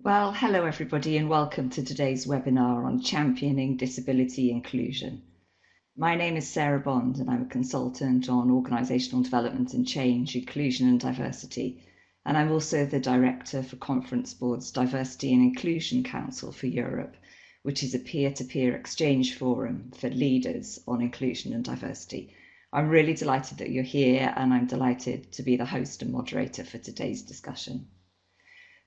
Well, hello everybody and welcome to today's webinar on championing disability inclusion. My name is Sarah Bond and I'm a consultant on organisational development and change, inclusion and diversity. And I'm also the director for Conference Board's Diversity and Inclusion Council for Europe, which is a peer-to-peer exchange forum for leaders on inclusion and diversity. I'm really delighted that you're here and I'm delighted to be the host and moderator for today's discussion.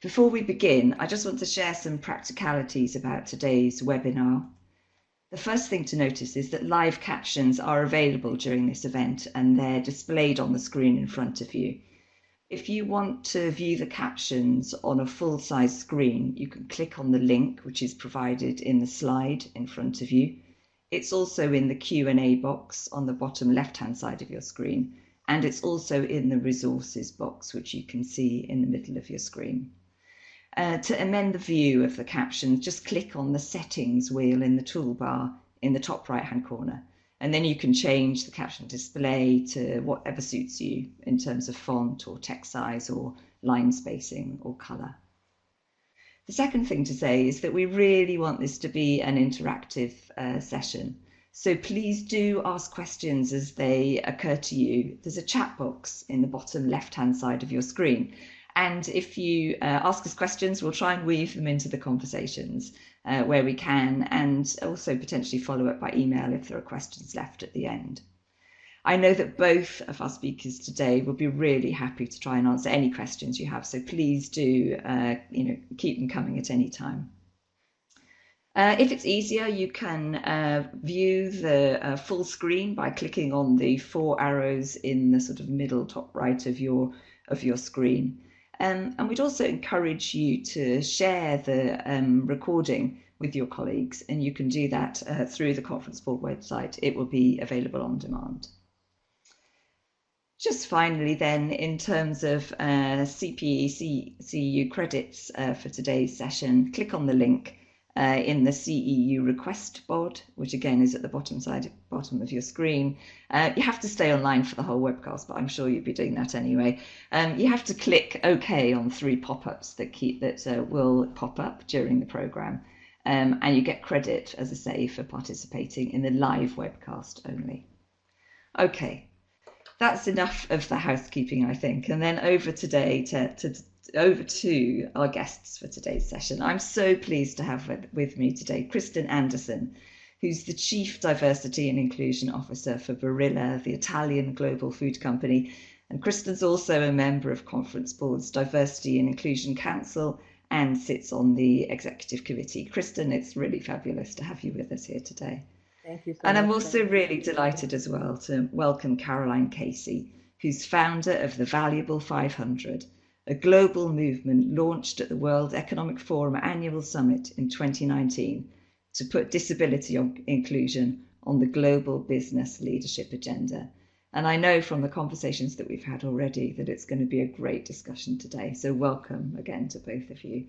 Before we begin, I just want to share some practicalities about today's webinar. The first thing to notice is that live captions are available during this event and they're displayed on the screen in front of you. If you want to view the captions on a full-size screen, you can click on the link which is provided in the slide in front of you. It's also in the Q&A box on the bottom left-hand side of your screen, and it's also in the resources box which you can see in the middle of your screen. To amend the view of the captions, just click on the settings wheel in the toolbar in the top right hand corner, and then you can change the caption display to whatever suits you in terms of font or text size or line spacing or colour. The second thing to say is that we really want this to be an interactive session, so please do ask questions as they occur to you. There's a chat box in the bottom left hand side of your screen. And if you ask us questions, we'll try and weave them into the conversations where we can, and also potentially follow up by email if there are questions left at the end. I know that both of our speakers today will be really happy to try and answer any questions you have, so please do keep them coming at any time. If it's easier, you can view the full screen by clicking on the 4 arrows in the sort of middle top right of your screen. And we'd also encourage you to share the recording with your colleagues, and you can do that through the Conference Board website. It will be available on demand. Just finally then, in terms of CEU credits for today's session, click on the link in the CEU request bod, which again is at the bottom of your screen. You have to stay online for the whole webcast, but I'm sure you'll be doing that anyway. You have to click OK on 3 pop-ups that will pop up during the programme, and you get credit, as I say, for participating in the live webcast only. Okay, that's enough of the housekeeping, I think, and then over today over to our guests for today's session. I'm so pleased to have with me today Kristen Anderson, who's the Chief Diversity and Inclusion Officer for Barilla, the Italian global food company. And Kristen's also a member of Conference Board's Diversity and Inclusion Council and sits on the Executive Committee. Kristen, it's really fabulous to have you with us here today. Thank you so much. And I'm much. also really delighted as well to welcome Caroline Casey, who's founder of the Valuable 500, a global movement launched at the World Economic Forum Annual Summit in 2019 to put disability inclusion on the global business leadership agenda. And I know from the conversations that we've had already that it's going to be a great discussion today. So welcome again to both of you.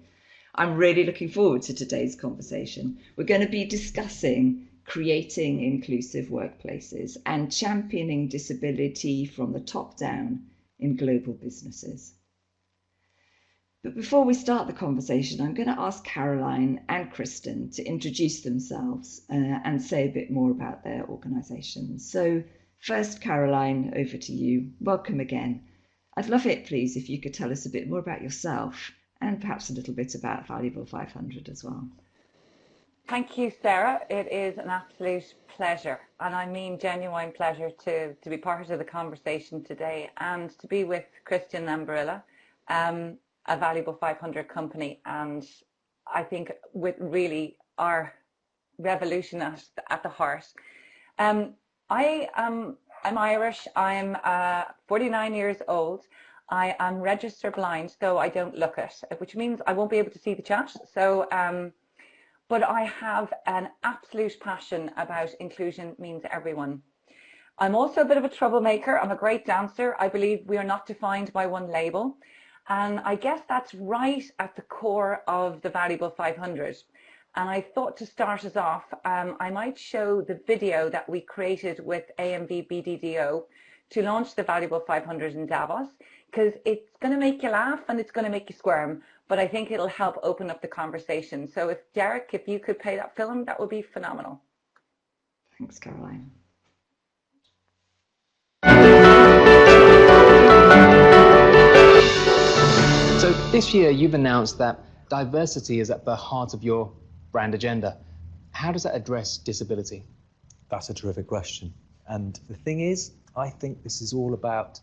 I'm really looking forward to today's conversation. We're going to be discussing creating inclusive workplaces and championing disability from the top down in global businesses. But before we start the conversation, I'm going to ask Caroline and Kristen to introduce themselves and say a bit more about their organisations. So first, Caroline, over to you. Welcome again. I'd love it, please, if you could tell us a bit more about yourself and perhaps a little bit about Valuable 500 as well. Thank you, Sarah. It is an absolute pleasure, and I mean genuine pleasure to be part of the conversation today and to be with Kristen and Barilla, a Valuable 500 company, and I think with really our revolution at the heart. I'm Irish. I'm 49 years old. I am registered blind, so I don't look it, which means I won't be able to see the chat. So, but I have an absolute passion about inclusion means everyone. I'm also a bit of a troublemaker. I'm a great dancer. I believe we are not defined by one label. And I guess that's right at the core of the Valuable 500. And I thought to start us off, I might show the video that we created with AMB BDDO to launch the Valuable 500 in Davos, because it's going to make you laugh and it's going to make you squirm. but I think it'll help open up the conversation. So if Derek, if you could play that film, that would be phenomenal. Thanks, Caroline. So this year you've announced that diversity is at the heart of your brand agenda. How does that address disability? That's a terrific question. And the thing is, I think this is all about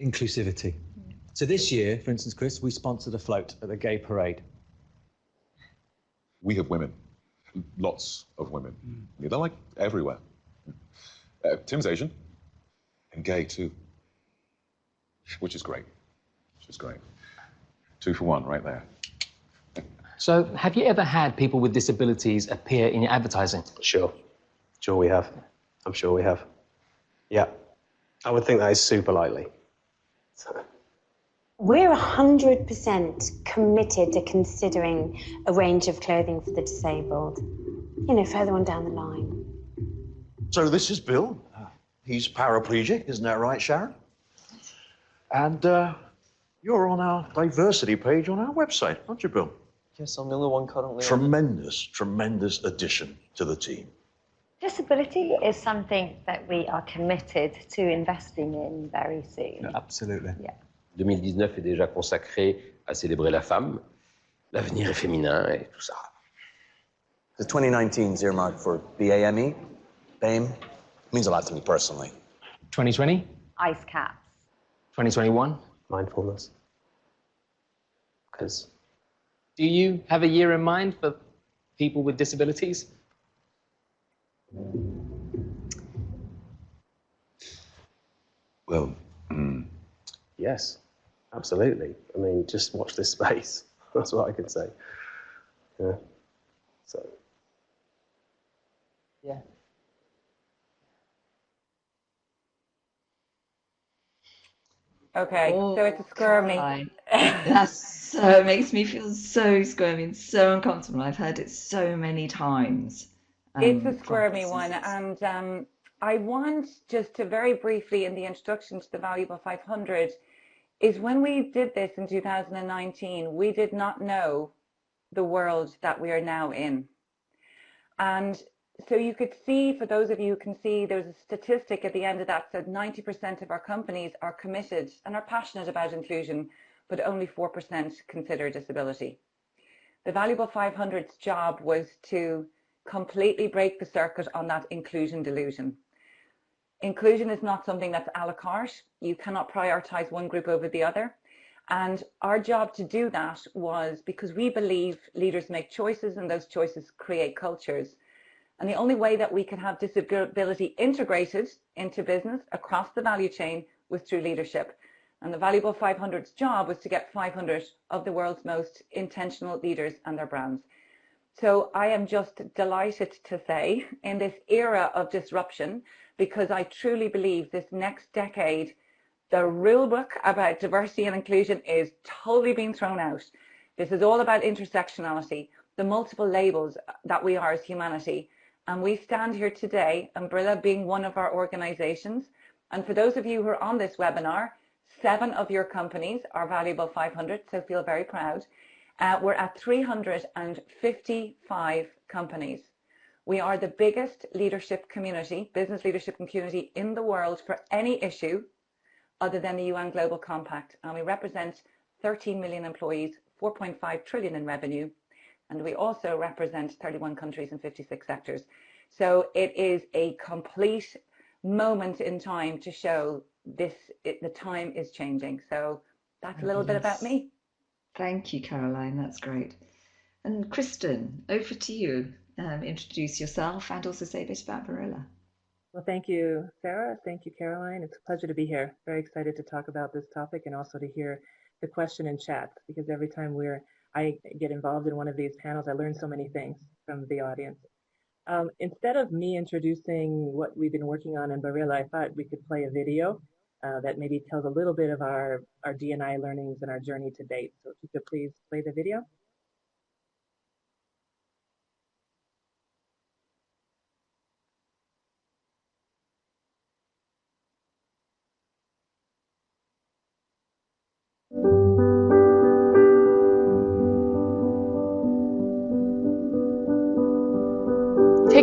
inclusivity. So this year, for instance, Chris, we sponsored a float at the gay parade. We have women, lots of women. They're like everywhere. Tim's Asian and gay too, which is great. Which is great. 2 for 1 right there. So have you ever had people with disabilities appear in your advertising? Sure we have. I'm sure we have. Yeah, I would think that is super likely. So. We're 100% committed to considering a range of clothing for the disabled, you know, further on down the line. So this is Bill. He's paraplegic, isn't that right, Sharon? And you're on our diversity page on our website, aren't you, Bill? Yes, I'm the only one currently. Tremendous addition to the team. Disability is something that we are committed to investing in very soon. Yeah, absolutely. Yeah. 2019 est déjà consacré à célébrer la femme, l'avenir est féminin et tout ça. The 2019 is earmarked for BAME. BAME means a lot to me personally. 2020? Ice caps. 2021? Mindfulness. Because. Do you have a year in mind for people with disabilities? Well, Yes, absolutely. I mean, just watch this space. That's what I could say. Yeah. So. Yeah. Okay, so it's a squirmy. That's so, it makes me feel so squirmy and so uncomfortable. I've heard it so many times. It's a squirmy one, and I want just to very briefly, in the introduction to the Valuable 500, is when we did this in 2019, we did not know the world that we are now in. And so you could see, for those of you who can see, there's a statistic at the end of that said 90% of our companies are committed and are passionate about inclusion, but only 4% consider disability. The Valuable 500's job was to completely break the circuit on that inclusion delusion. Inclusion is not something that's a la carte. You cannot prioritize one group over the other. And our job to do that was because we believe leaders make choices and those choices create cultures. And the only way that we can have disability integrated into business across the value chain was through leadership. And the Valuable 500's job was to get 500 of the world's most intentional leaders and their brands. So I am just delighted to say, in this era of disruption, because I truly believe this next decade, the rule book about diversity and inclusion is totally being thrown out. This is all about intersectionality, the multiple labels that we are as humanity. And we stand here today, Umbrella being one of our organizations. And for those of you who are on this webinar, 7 of your companies are Valuable 500, so feel very proud. We're at 355 companies. We are the biggest leadership community, business leadership community in the world for any issue other than the UN Global Compact. And we represent 13 million employees, 4.5 trillion in revenue. And we also represent 31 countries and 56 sectors. So it is a complete moment in time to show the time is changing. So that's a little bit about me. Thank you, Caroline. That's great. And Kristen, over to you. Introduce yourself and also say a bit about Barilla. Well, thank you, Sarah. Thank you, Caroline. It's a pleasure to be here. Very excited to talk about this topic and also to hear the question in chat, because every time I get involved in one of these panels, I learn so many things from the audience. Instead of me introducing what we've been working on in Barilla, I thought we could play a video that maybe tells a little bit of our D&I learnings and our journey to date. So if you could please play the video.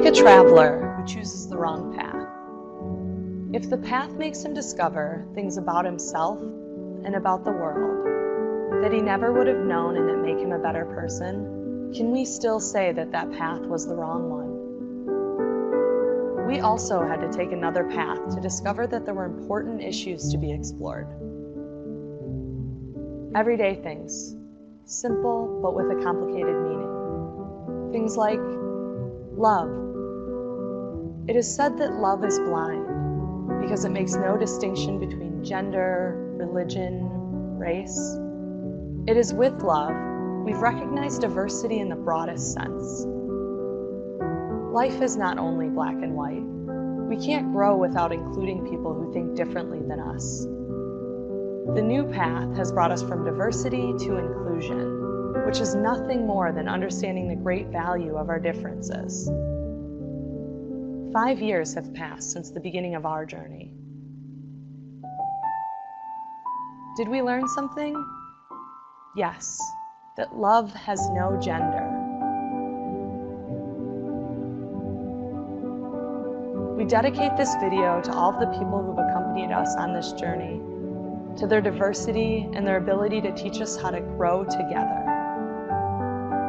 like a traveler who chooses the wrong path. If the path makes him discover things about himself and about the world that he never would have known and that make him a better person, can we still say that that path was the wrong one? We also had to take another path to discover that there were important issues to be explored. Everyday things, simple but with a complicated meaning. Things like love. It is said that love is blind because it makes no distinction between gender, religion, race. It is with love we've recognized diversity in the broadest sense. Life is not only black and white. We can't grow without including people who think differently than us. The new path has brought us from diversity to inclusion, which is nothing more than understanding the great value of our differences. 5 years have passed since the beginning of our journey. Did we learn something? Yes, that love has no gender. We dedicate this video to all of the people who've accompanied us on this journey, to their diversity and their ability to teach us how to grow together.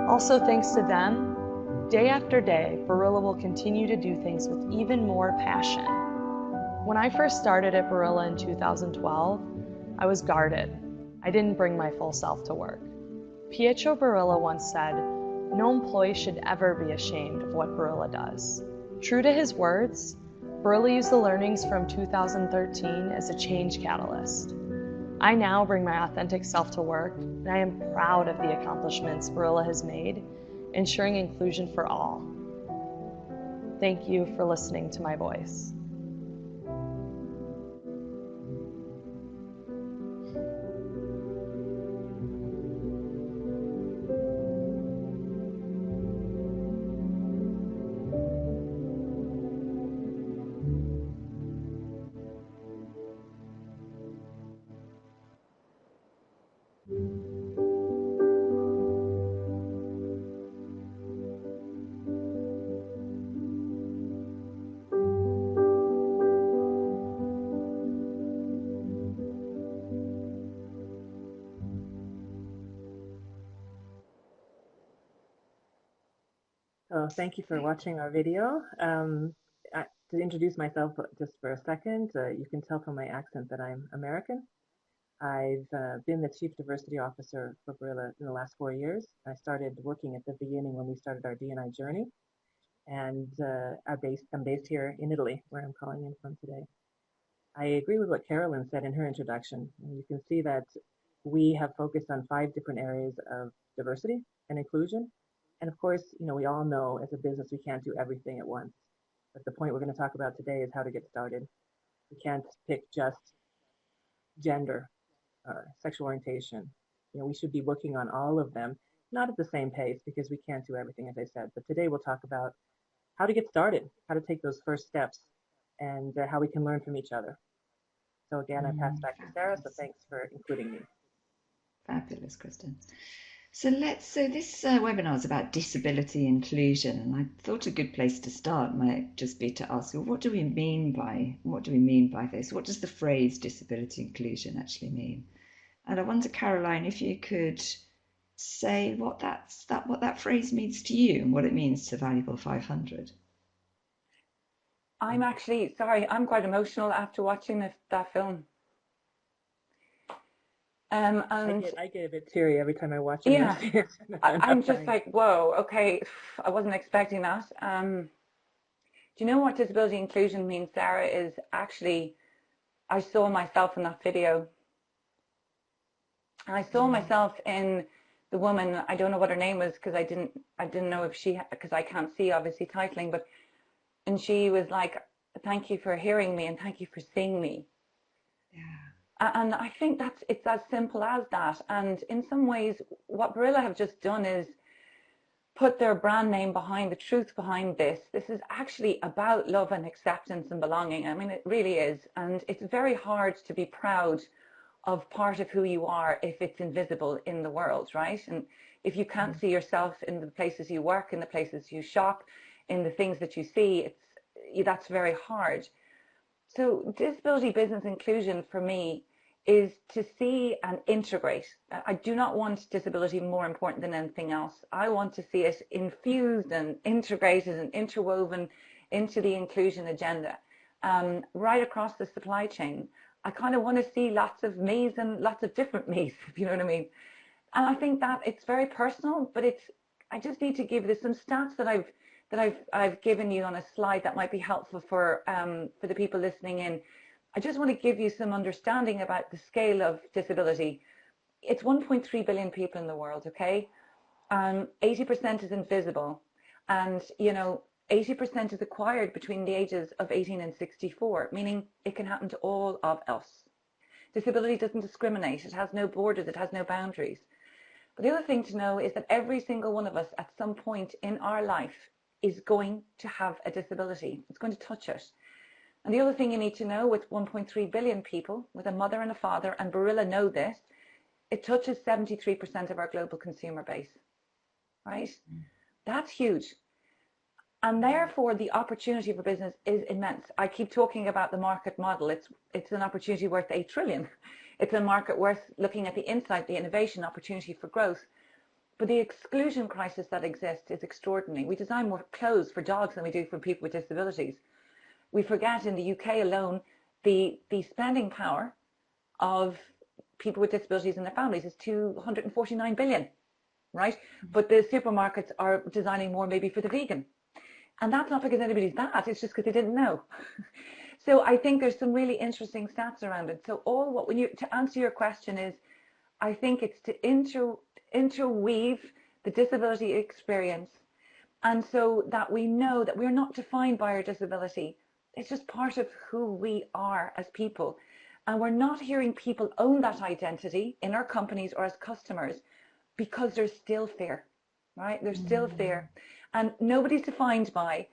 Also, thanks to them, day after day, Barilla will continue to do things with even more passion. When I first started at Barilla in 2012, I was guarded. I didn't bring my full self to work. Pietro Barilla once said, "No employee should ever be ashamed of what Barilla does." True to his words, Barilla used the learnings from 2013 as a change catalyst. I now bring my authentic self to work, and I am proud of the accomplishments Barilla has made, ensuring inclusion for all. Thank you for listening to my voice. So thank you for watching our video. To introduce myself just for a second, you can tell from my accent that I'm American. I've been the Chief Diversity Officer for Barilla in the last 4 years. I started working at the beginning when we started our D&I journey, and I'm based here in Italy, where I'm calling in from today. I agree with what Carolyn said in her introduction. You can see that we have focused on 5 different areas of diversity and inclusion. And of course, we all know as a business we can't do everything at once. But the point we're going to talk about today is how to get started. We can't pick just gender or sexual orientation. We should be working on all of them, not at the same pace because we can't do everything, as I said. But today we'll talk about how to get started, how to take those first steps, and how we can learn from each other. So again, I pass back to Sarah, so thanks for including me. Fabulous, Kristen. So this webinar is about disability inclusion, and I thought a good place to start might just be to ask, well, what do we mean by this? What does the phrase disability inclusion actually mean? And I wonder, Caroline, if you could say what that phrase means to you and what it means to Valuable 500. I'm actually, sorry, I'm quite emotional after watching that film. And I get a bit teary every time I watch it. Yeah, I'm just like, whoa, okay, I wasn't expecting that. Do you know what disability inclusion means, Sarah? Is actually, I saw myself in that video. I saw myself in the woman, I don't know what her name was because I didn't know if she, because I can't see obviously titling, and she was like, thank you for hearing me and thank you for seeing me. Yeah. And I think it's as simple as that. And in some ways, what Barilla have just done is put their brand name behind the truth behind this. This is actually about love and acceptance and belonging. I mean, it really is. And it's very hard to be proud of part of who you are if it's invisible in the world, right? And if you can't see yourself in the places you work, in the places you shop, in the things that you see, that's very hard. So disability business inclusion for me is to see and integrate. I do not want disability more important than anything else. I want to see it infused and integrated and interwoven into the inclusion agenda, right across the supply chain. I kind of want to see lots of me's and lots of different me's, if you know what I mean. And I think that it's very personal, but I just need to give you some stats that I've given you on a slide that might be helpful for the people listening in. I just want to give you some understanding about the scale of disability. It's 1.3 billion people in the world, okay? 80% is invisible, and 80% is acquired between the ages of 18 and 64, meaning it can happen to all of us. Disability doesn't discriminate. It has no borders. It has no boundaries. But the other thing to know is that every single one of us at some point in our life is going to have a disability. It's going to touch it. And the other thing you need to know, with 1.3 billion people, with a mother and a father, and Barilla know this, it touches 73% of our global consumer base, right? That's huge. And therefore, the opportunity for business is immense. I keep talking about the market model. It's an opportunity worth 8 trillion. It's a market worth looking at the insight, the innovation, opportunity for growth. But the exclusion crisis that exists is extraordinary. We design more clothes for dogs than we do for people with disabilities. We forget in the UK alone, the spending power of people with disabilities and their families is 249 billion, right? But the supermarkets are designing more maybe for the vegan. And that's not because anybody's bad, it's just because they didn't know. So I think there's some really interesting stats around it. So to answer your question is, I think it's to interweave the disability experience, and so that we know that we're not defined by our disability. It's just part of who we are as people. And we're not hearing people own that identity in our companies or as customers, because there's still fear, right? There's still fear. And nobody's defined by,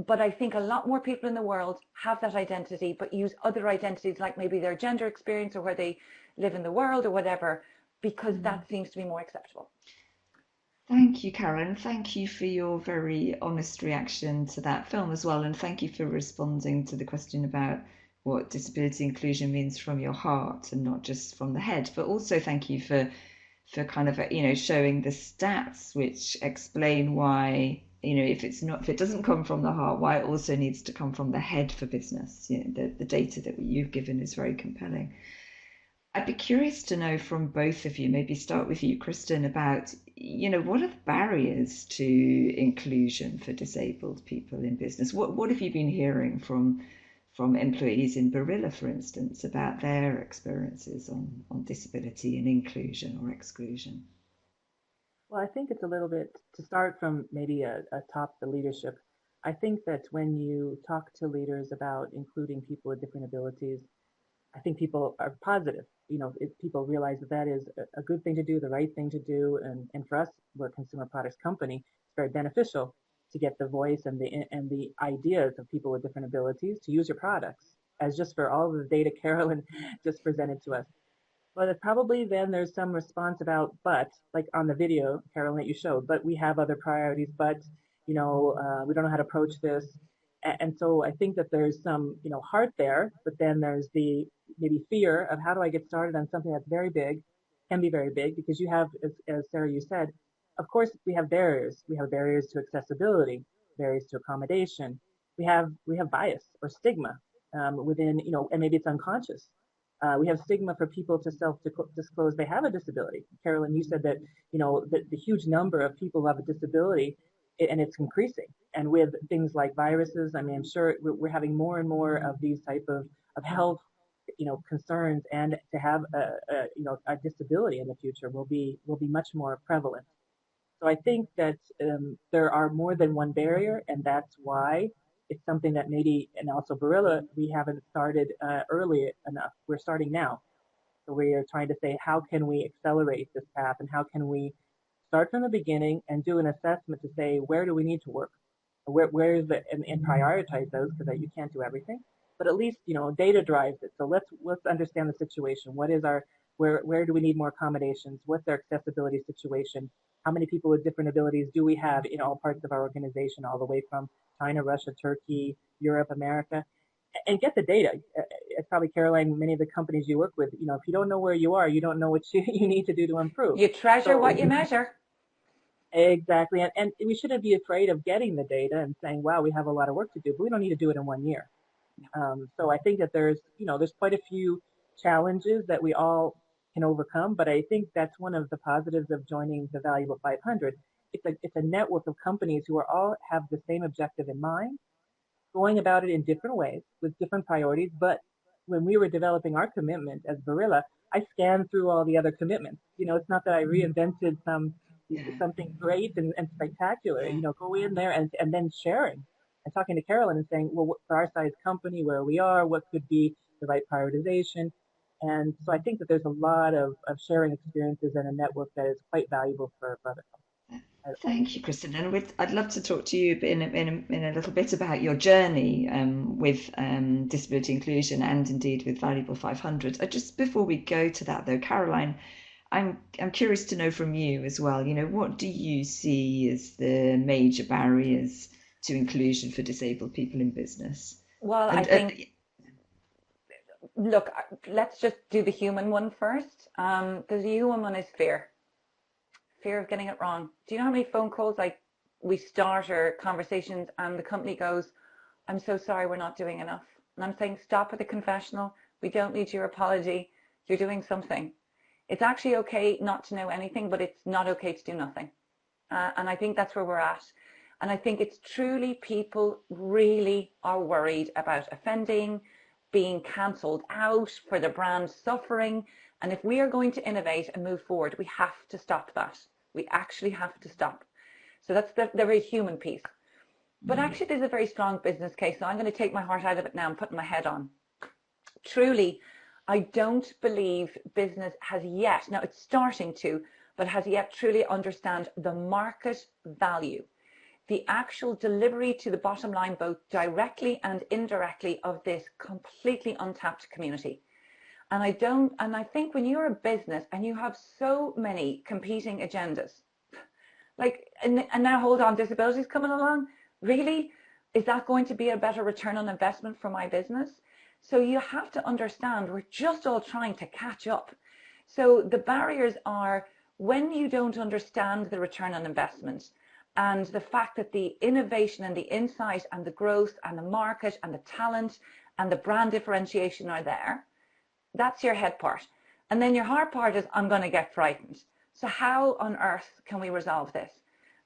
but I think a lot more people in the world have that identity, but use other identities, like maybe their gender experience or where they live in the world or whatever, because that seems to be more acceptable. Thank you, Karen. Thank you for your very honest reaction to that film as well. And thank you for responding to the question about what disability inclusion means from your heart and not just from the head. But also thank you for kind of, showing the stats which explain why, if it doesn't come from the heart, why it also needs to come from the head for business. The data that you've given is very compelling. I'd be curious to know from both of you, maybe start with you, Kristen, about, what are the barriers to inclusion for disabled people in business? What have you been hearing from employees in Barilla, for instance, about their experiences on disability and inclusion or exclusion? Well, I think it's a little bit, to start from maybe atop the leadership, I think that when you talk to leaders about including people with different abilities, I think people are positive. People realize that is a good thing to do, the right thing to do. And for us, we're a consumer products company, it's very beneficial to get the voice and the ideas of people with different abilities to use your products, as just for all of the data Carolyn just presented to us. But probably then there's some response about, but like on the video, Carolyn, that you showed, but we have other priorities, but we don't know how to approach this. And so I think that there's some, heart there, but then there's the maybe fear of how do I get started on something that's very big, can be very big, because you have, as Sarah, you said, of course, we have barriers. We have barriers to accessibility, barriers to accommodation. We have bias or stigma within, and maybe it's unconscious. We have stigma for people to self-disclose they have a disability. Carolyn, you said that, the huge number of people who have a disability, and it's increasing. And with things like viruses, I'm sure we're having more and more of these type of health, concerns, and to have a disability in the future will be much more prevalent. So I think that there are more than one barrier, and that's why it's something that maybe, and also Barilla, we haven't started early enough. We're starting now. So we are trying to say, how can we accelerate this path, and how can we start from the beginning and do an assessment to say, where do we need to work? Where is it, and prioritize those, because you can't do everything. But at least, data drives it. So let's understand the situation. What is where do we need more accommodations? What's our accessibility situation? how many people with different abilities do we have in all parts of our organization, all the way from China, Russia, Turkey, Europe, America, and get the data. It's probably, Caroline, many of the companies you work with, if you don't know where you are, you don't know what you need to do to improve. You treasure what you measure. Exactly. And we shouldn't be afraid of getting the data and saying, wow, we have a lot of work to do, but we don't need to do it in 1 year. So I think that there's quite a few challenges that we all can overcome, but I think that's one of the positives of joining the Valuable 500. It's a network of companies who all have the same objective in mind, going about it in different ways with different priorities. But when we were developing our commitment as Barilla, I scanned through all the other commitments. It's not that I reinvented something great and spectacular. Go in there and then sharing and talking to Carolyn and saying, well, for our size company, where we are, what could be the right prioritization? And so I think that there's a lot of sharing experiences and a network that is quite valuable for other companies. Thank you, Kristen. And I'd love to talk to you in a little bit about your journey with disability inclusion and indeed with Valuable 500. Just before we go to that, though, Caroline, I'm curious to know from you as well. What do you see as the major barriers to inclusion for disabled people in business? Well, I think, look, let's just do the human one first. The human one is fear. Fear of getting it wrong. Do you know how many phone calls we start or conversations and the company goes, I'm so sorry, we're not doing enough. And I'm saying, stop at the confessional. We don't need your apology. You're doing something. It's actually okay not to know anything, but it's not okay to do nothing. And I think that's where we're at. And I think it's truly, people really are worried about offending, being cancelled out, for the brand suffering. And if we are going to innovate and move forward, we have to stop that. We actually have to stop. So that's the very human piece. But actually, there's a very strong business case. So I'm going to take my heart out of it now and put my head on. Truly, I don't believe business has yet, now it's starting to, but has yet truly understand the market value, the actual delivery to the bottom line, both directly and indirectly, of this completely untapped community. And I think when you're a business and you have so many competing agendas, and now hold on, disabilities coming along, really? Is that going to be a better return on investment for my business? So you have to understand, we're just all trying to catch up. So the barriers are when you don't understand the return on investment and the fact that the innovation and the insight and the growth and the market and the talent and the brand differentiation are there. That's your head part. And then your heart part is, I'm going to get frightened. So how on earth can we resolve this?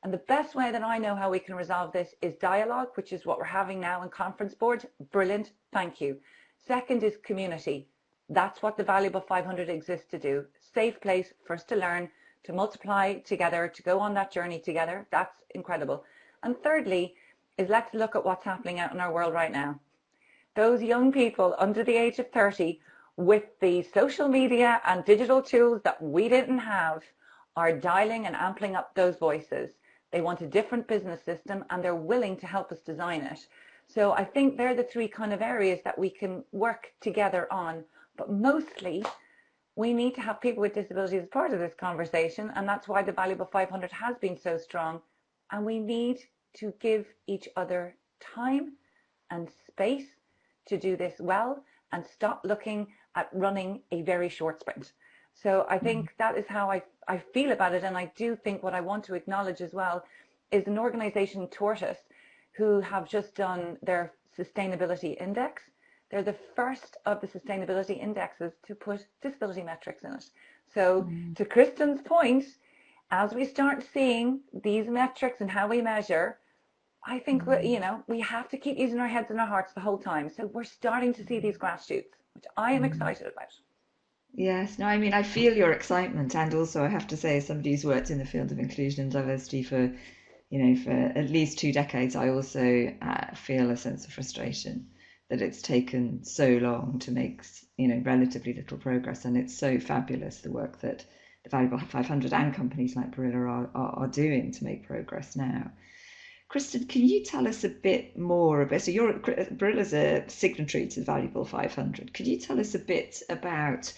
And the best way that I know how we can resolve this is dialogue, which is what we're having now in conference board. Brilliant. Thank you. Second is community. That's what the Valuable 500 exists to do. Safe place for us to learn, to multiply together, to go on that journey together. That's incredible. And thirdly is, let's look at what's happening out in our world right now. Those young people under the age of 30 with the social media and digital tools that we didn't have are dialing and ampling up those voices. They want a different business system and they're willing to help us design it. So I think they're the three kind of areas that we can work together on. But mostly, we need to have people with disabilities as part of this conversation, and that's why the Valuable 500 has been so strong. And we need to give each other time and space to do this well and stop looking at running a very short sprint. So I think that is how I feel about it. And I do think what I want to acknowledge as well is an organization, Tortoise, who have just done their sustainability index. They're the first of the sustainability indexes to put disability metrics in it. So to Kristen's point, as we start seeing these metrics and how we measure, I think we have to keep using our heads and our hearts the whole time. So we're starting to see these grass shoots, which I am excited about. Yes, no, I mean, I feel your excitement, and also I have to say, as somebody who's worked in the field of inclusion and diversity for at least 2 decades, I also feel a sense of frustration that it's taken so long to make, relatively little progress. And it's so fabulous, the work that the Valuable 500 and companies like Barilla are doing to make progress now. Kristen, can you tell us a bit more about, so Barilla's a signatory to the Valuable 500. Could you tell us a bit about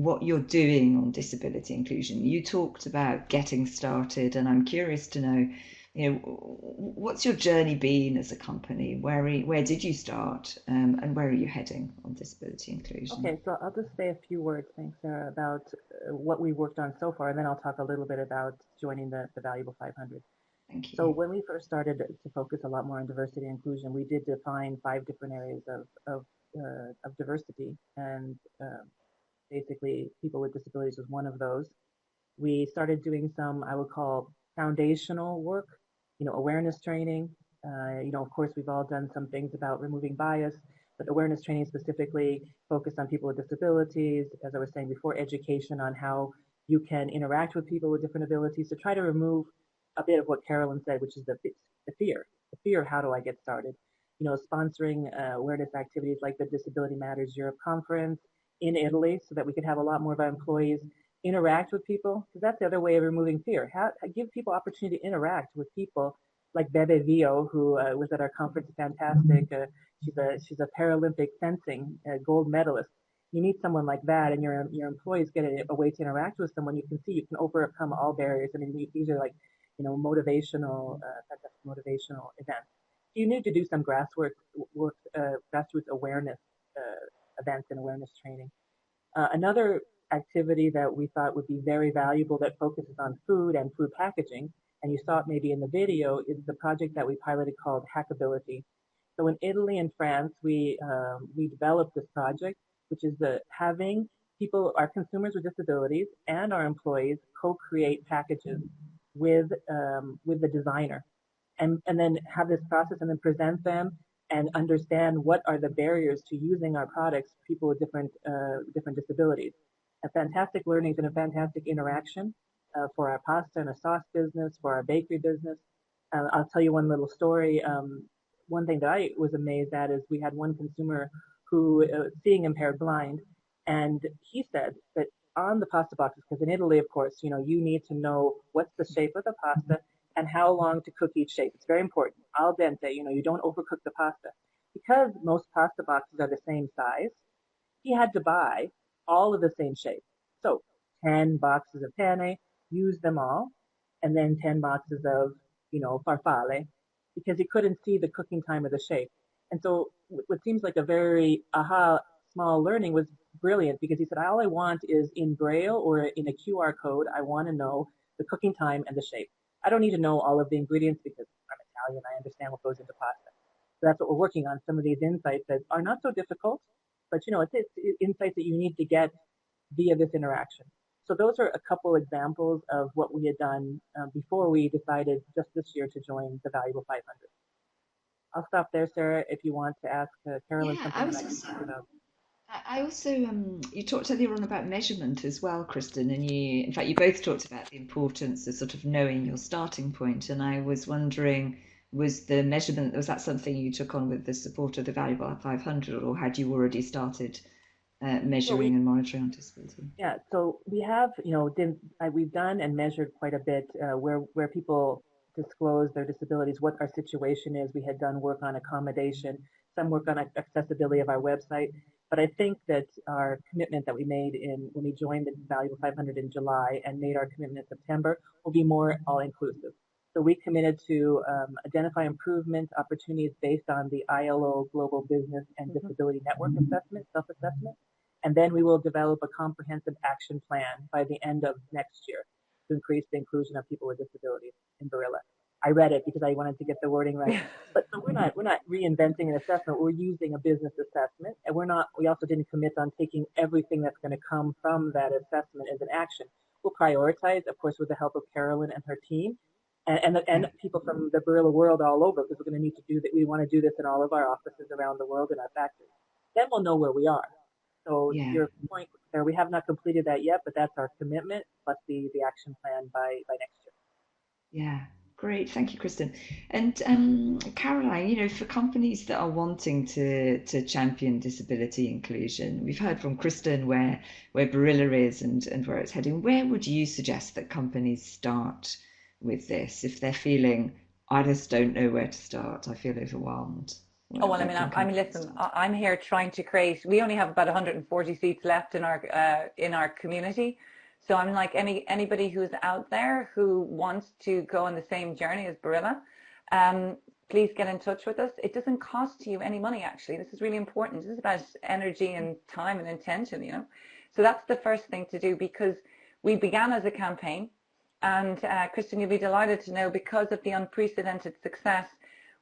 what you're doing on disability inclusion. You talked about getting started, and I'm curious to know, what's your journey been as a company? Where did you start, and where are you heading on disability inclusion? Okay, so I'll just say a few words, thanks, Sarah, about what we worked on so far, and then I'll talk a little bit about joining the Valuable 500. Thank you. So when we first started to focus a lot more on diversity and inclusion, we did define 5 different areas of diversity, and basically people with disabilities was one of those. We started doing some, I would call, foundational work, awareness training. Of course, we've all done some things about removing bias, but awareness training specifically focused on people with disabilities, as I was saying before, education on how you can interact with people with different abilities to try to remove a bit of what Carolyn said, which is the fear, how do I get started? Sponsoring awareness activities like the Disability Matters Europe Conference in Italy so that we could have a lot more of our employees interact with people, because that's the other way of removing fear. Give people opportunity to interact with people like Bebe Vio, who was at our conference, fantastic. She's a Paralympic fencing gold medalist. You meet someone like that, and your employees get a way to interact with someone. You can see you can overcome all barriers. I mean, these are like motivational, fantastic motivational events. You need to do some grassroots awareness events and awareness training. Another activity that we thought would be very valuable that focuses on food and food packaging, and you saw it maybe in the video, is the project that we piloted called Hackability. So in Italy and France, we developed this project, which is having people, our consumers with disabilities, and our employees co-create packages with the designer, and then have this process and then present them and understand what are the barriers to using our products for people with different disabilities. A fantastic learnings and a fantastic interaction for our pasta and a sauce business, for our bakery business. I'll tell you one little story. One thing that I was amazed at is we had one consumer who seeing impaired blind, and he said that on the pasta boxes, because in Italy, of course, you need to know what's the shape of the pasta and how long to cook each shape. It's very important. Al dente, you don't overcook the pasta. Because most pasta boxes are the same size, he had to buy all of the same shape. So 10 boxes of penne, use them all, and then 10 boxes of, farfalle, because he couldn't see the cooking time of the shape. And so what seems like a very small learning was brilliant, because he said, all I want is in Braille or in a QR code, I want to know the cooking time and the shape. I don't need to know all of the ingredients because I'm Italian, I understand what goes into pasta. So that's what we're working on, some of these insights that are not so difficult, but it's insights that you need to get via this interaction. So those are a couple examples of what we had done before we decided just this year to join the Valuable 500. I'll stop there, Sarah, if you want to ask Carolyn something. I also, you talked earlier on about measurement as well, Kristen, and in fact, you both talked about the importance of sort of knowing your starting point. And I was wondering, was that something you took on with the support of the Valuable 500, or had you already started measuring and monitoring on disability? Yeah, so we have, we've done and measured quite a bit where people disclose their disabilities, what our situation is. We had done work on accommodation, some work on accessibility of our website. But I think that our commitment that we made when we joined the Valuable 500 in July and made our commitment in September will be more all-inclusive. So we committed to identify improvement opportunities based on the ILO Global Business and Disability Network assessment, self-assessment. And then we will develop a comprehensive action plan by the end of next year to increase the inclusion of people with disabilities in Barilla. I read it because I wanted to get the wording right. But so we're not reinventing an assessment. We're using a business assessment, and we also didn't commit on taking everything that's going to come from that assessment as an action. We'll prioritize, of course, with the help of Carolyn and her team, and people from the Barilla world all over, because we're going to need to do that. We want to do this in all of our offices around the world and our factories. Then we'll know where we are. So your point there, we have not completed that yet, but that's our commitment plus the action plan by next year. Yeah. Great, thank you, Kristen. And Caroline, for companies that are wanting to champion disability inclusion, we've heard from Kristen where Barilla is and where it's heading. Where would you suggest that companies start with this if they're feeling, I just don't know where to start, I feel overwhelmed? Oh, well, I mean, listen, I'm here trying to create, we only have about 140 seats left in our community. So I'm like anybody who's out there who wants to go on the same journey as Barilla, please get in touch with us. It doesn't cost you any money, actually. This is really important. This is about energy and time and intention, you know. So that's the first thing to do, because we began as a campaign. And Kristen, you'll be delighted to know, because of the unprecedented success,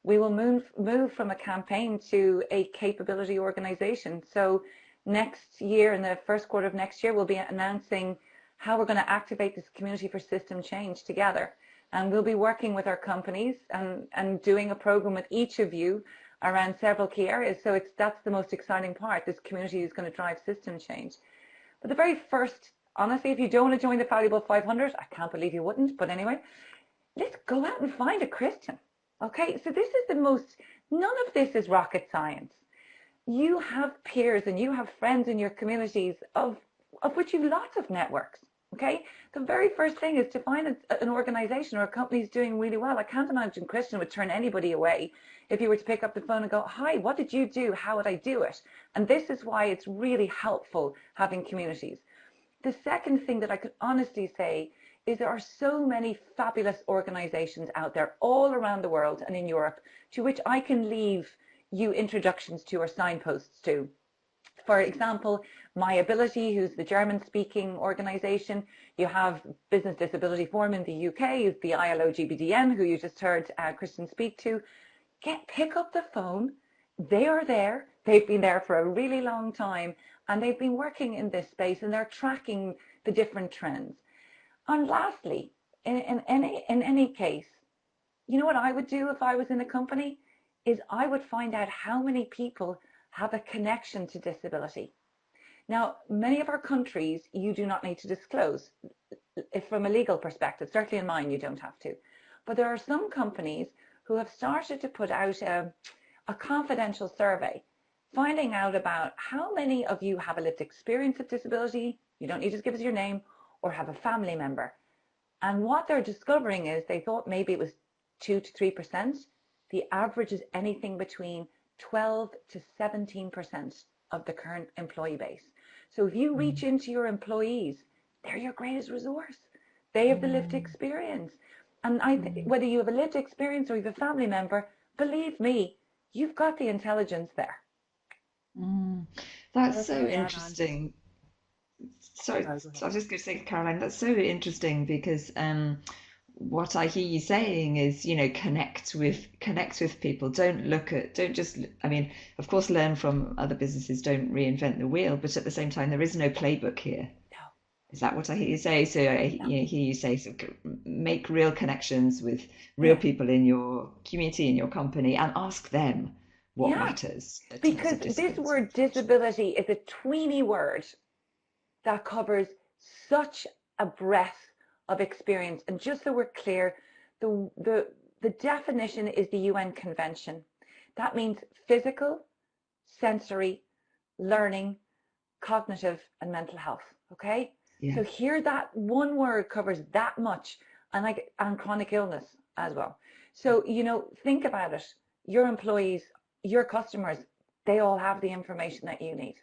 we will move from a campaign to a capability organization. So next year, in the first quarter of next year, we'll be announcing how we're going to activate this community for system change together. And we'll be working with our companies and doing a program with each of you around several key areas. So that's the most exciting part. This community is going to drive system change. But the very first, honestly, if you don't want to join the Valuable 500, I can't believe you wouldn't, but anyway, let's go out and find a Christian. Okay, so this is the most, none of this is rocket science. You have peers and you have friends in your communities of which you've lots of networks. Okay, the very first thing is to find an organization or a company is doing really well. I can't imagine Christian would turn anybody away if you were to pick up the phone and go, hi, what did you do? How would I do it? And this is why it's really helpful having communities. The second thing that I could honestly say is there are so many fabulous organizations out there all around the world and in Europe to which I can leave you introductions to or signposts to. For example, My Ability, who's the German-speaking organization. You have Business Disability Forum in the UK, the ILO GBDN, who you just heard Kristen speak to. Pick up the phone. They are there. They've been there for a really long time, and they've been working in this space, and they're tracking the different trends. And lastly, in any case, you know what I would do if I was in a company? Is I would find out how many people have a connection to disability. Now, many of our countries, you do not need to disclose. If from a legal perspective, certainly in mine, you don't have to. But there are some companies who have started to put out a confidential survey, finding out about how many of you have a lived experience of disability. You don't need to give us your name, or have a family member. And what they're discovering is they thought maybe it was 2 to 3%. The average is anything between 12 to 17% of the current employee base. So if you reach into your employees, they're your greatest resource. They have the lived experience. And whether you have a lived experience or you have a family member, believe me, you've got the intelligence there. That's so interesting. Sorry, I was just going to say, Caroline, that's so interesting, because what I hear you saying is, you know, connect with people. Don't just, I mean, of course, learn from other businesses, don't reinvent the wheel, but at the same time, there is no playbook here. No. Is that what I hear you say? So I hear you say, so make real connections with real people in your community, in your company, and ask them what matters. Because this word disability is a tweeny word that covers such a breadth of experience. And just so we're clear, the definition is the UN Convention. That means physical, sensory, learning, cognitive, and mental health. Okay? Yeah. So here, that one word covers that much, and chronic illness as well. So, you know, think about it. Your employees, your customers, they all have the information that you need.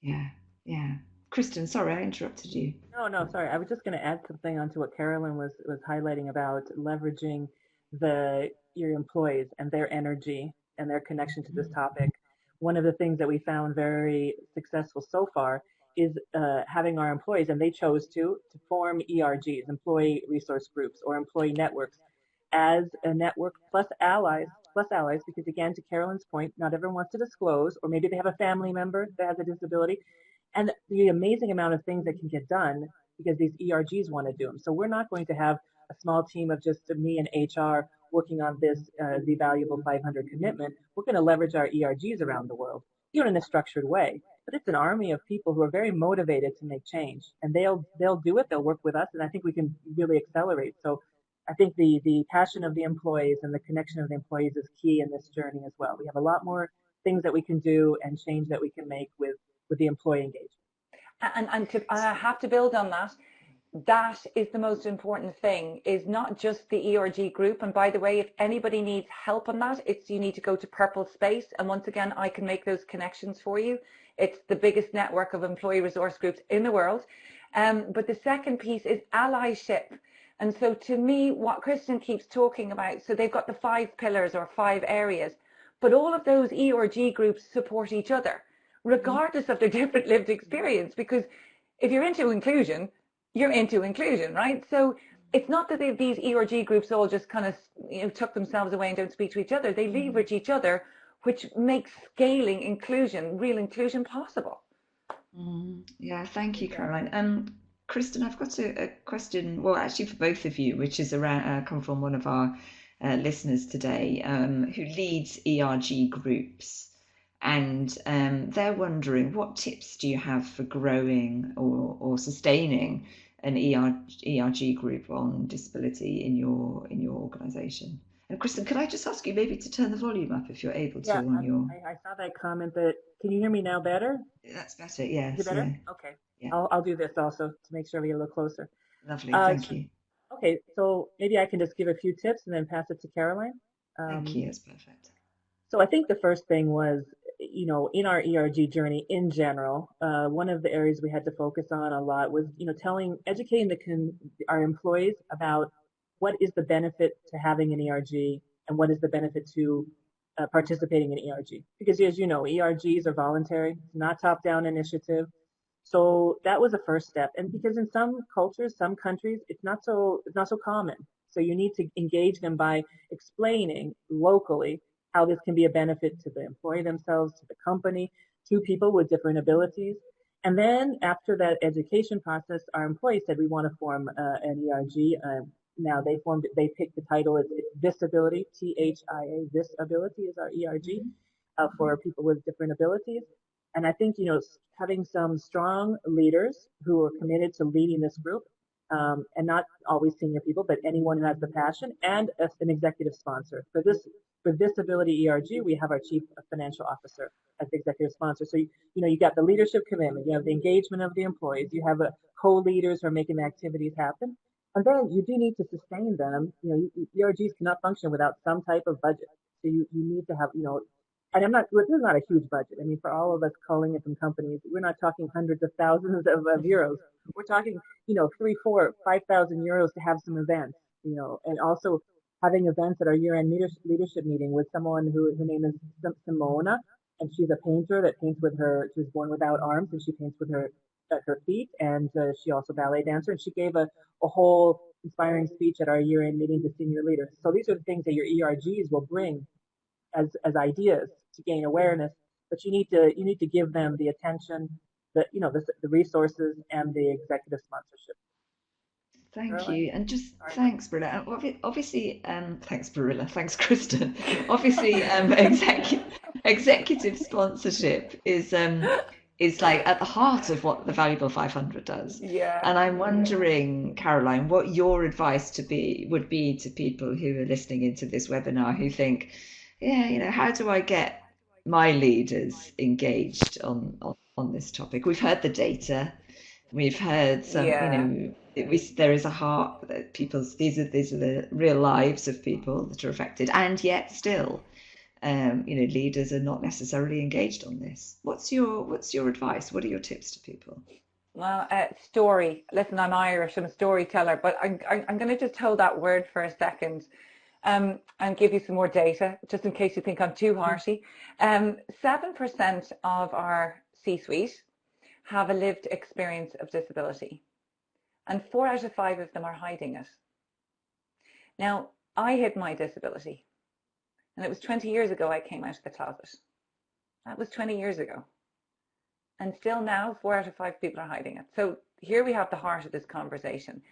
Yeah, yeah. Kristen, sorry, I interrupted you. No, sorry. I was just going to add something onto what Carolyn was highlighting about leveraging your employees and their energy and their connection to this topic. One of the things that we found very successful so far is having our employees, and they chose to form ERGs, employee resource groups, or employee networks, as a network plus allies, because again, to Carolyn's point, not everyone wants to disclose, or maybe they have a family member that has a disability. And the amazing amount of things that can get done because these ERGs want to do them. So we're not going to have a small team of just me and HR working on this, the Valuable 500 commitment. We're going to leverage our ERGs around the world, in a structured way. But it's an army of people who are very motivated to make change. And they'll do it, they'll work with us, and I think we can really accelerate. So I think the passion of the employees and the connection of the employees is key in this journey as well. We have a lot more things that we can do and change that we can make with the employee engagement. And I have to build on that. that is the most important thing, is not just the ERG group. And by the way, if anybody needs help on that, you need to go to Purple Space. And once again, I can make those connections for you. It's the biggest network of employee resource groups in the world. But the second piece is allyship. And so to me, what Kristen keeps talking about, so they've got the 5 pillars or 5 areas, but all of those ERG groups support each other, regardless of their different lived experience. Because if you're into inclusion, you're into inclusion, right? So it's not that these ERG groups all just kind of, you know, tuck themselves away and don't speak to each other. They leverage each other, which makes scaling inclusion, real inclusion, possible. Yeah, thank you, Caroline. Kristen, I've got a question, well, actually for both of you, which is around come from one of our listeners today, who leads ERG groups, and they're wondering, what tips do you have for growing or sustaining an ERG group on disability in your organisation? And Kristen, could I just ask you maybe to turn the volume up if you're able to on your... I saw that comment, but can you hear me now better? That's better, yes. Is it better? Yeah. Okay. Yeah. I'll do this also to make sure we get a little closer. Lovely, thank you. Okay, so maybe I can just give a few tips and then pass it to Caroline. Thank you, that's perfect. So I think the first thing was, you know, in our ERG journey in general, one of the areas we had to focus on a lot was, you know, educating our employees about what is the benefit to having an ERG and what is the benefit to participating in ERG. Because as you know, ERGs are voluntary, not top-down initiative. So that was the first step. And because in some cultures, some countries, it's not so common. So you need to engage them by explaining locally how this can be a benefit to the employee themselves, to the company, to people with different abilities. And then after that education process, our employees said, we want to form an ERG. Now they picked the title, it's Disability, THIA, Disability is our ERG for people with different abilities. And I think, you know, having some strong leaders who are committed to leading this group, and not always senior people, but anyone who has the passion, and an executive sponsor. For Disability ERG, we have our Chief Financial Officer as the executive sponsor. So, you know, you got the leadership commitment, you have the engagement of the employees, you have co-leaders who are making the activities happen. And then you do need to sustain them. You know, ERGs cannot function without some type of budget. So you need to have, you know, and this is not a huge budget. I mean, for all of us calling it from companies, we're not talking hundreds of thousands of euros. We're talking, you know, 3,000, 4,000, 5,000 euros to have some events, you know, and also having events at our year-end leadership meeting with someone her name is Simona, and she's a painter that paints with she was born without arms, and she paints with her feet, and she also ballet dancer, and she gave a whole inspiring speech at our year-end meeting to senior leaders. So these are the things that your ERGs will bring as ideas to gain awareness, but you need to give them the attention, the resources, and the executive sponsorship. Thank you, and just thanks, Barilla. Obviously, thanks, Barilla. Thanks, Kristen. Obviously, executive sponsorship is like at the heart of what the Valuable 500 does. Yeah. And I'm wondering, Caroline, what your advice would be to people who are listening into this webinar who think, yeah, you know, how do I get my leaders engaged on this topic? We've heard the data, we've heard some, you know, there is a heart that these are the real lives of people that are affected, and yet still, you know, leaders are not necessarily engaged on this. What's your advice? What are your tips to people? Well, story. Listen, I'm Irish. I'm a storyteller, but I'm going to just hold that word for a second. And give you some more data, just in case you think I'm too harshy. 7% of our C-suite have a lived experience of disability, and 4 out of 5 of them are hiding it. Now, I hid my disability, and it was 20 years ago I came out of the closet. That was 20 years ago. And still now, 4 out of 5 people are hiding it. So here we have the heart of this conversation.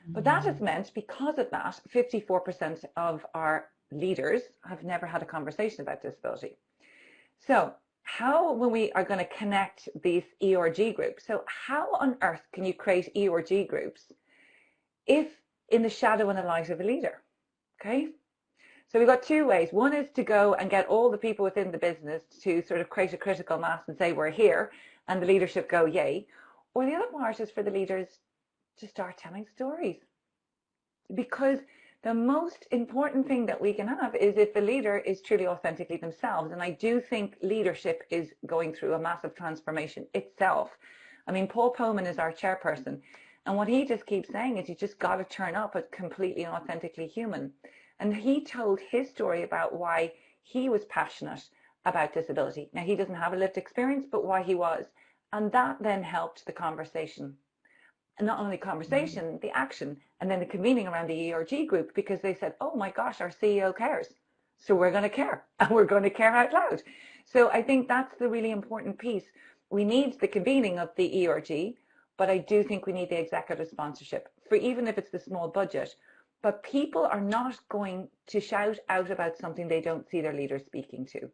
But that has meant, because of that, 54% of our leaders have never had a conversation about disability. So how, when we are going to connect these ERG groups, so how on earth can you create ERG groups if in the shadow and the light of a leader? Okay? So we've got 2 ways. One is to go and get all the people within the business to sort of create a critical mass and say, we're here, and the leadership go, yay. Or the other part is for the leaders to start telling stories. Because the most important thing that we can have is if the leader is truly authentically themselves. And I do think leadership is going through a massive transformation itself. I mean, Paul Poman is our chairperson. And what he just keeps saying is you just got to turn up as completely and authentically human. And he told his story about why he was passionate about disability. Now, he doesn't have a lived experience, but why he was. And that then helped the conversation. And not only conversation, the action, and then the convening around the ERG group, because they said, oh my gosh, our CEO cares. So we're going to care, and we're going to care out loud. So I think that's the really important piece. We need the convening of the ERG, but I do think we need the executive sponsorship, for even if it's the small budget. But people are not going to shout out about something they don't see their leaders speaking to.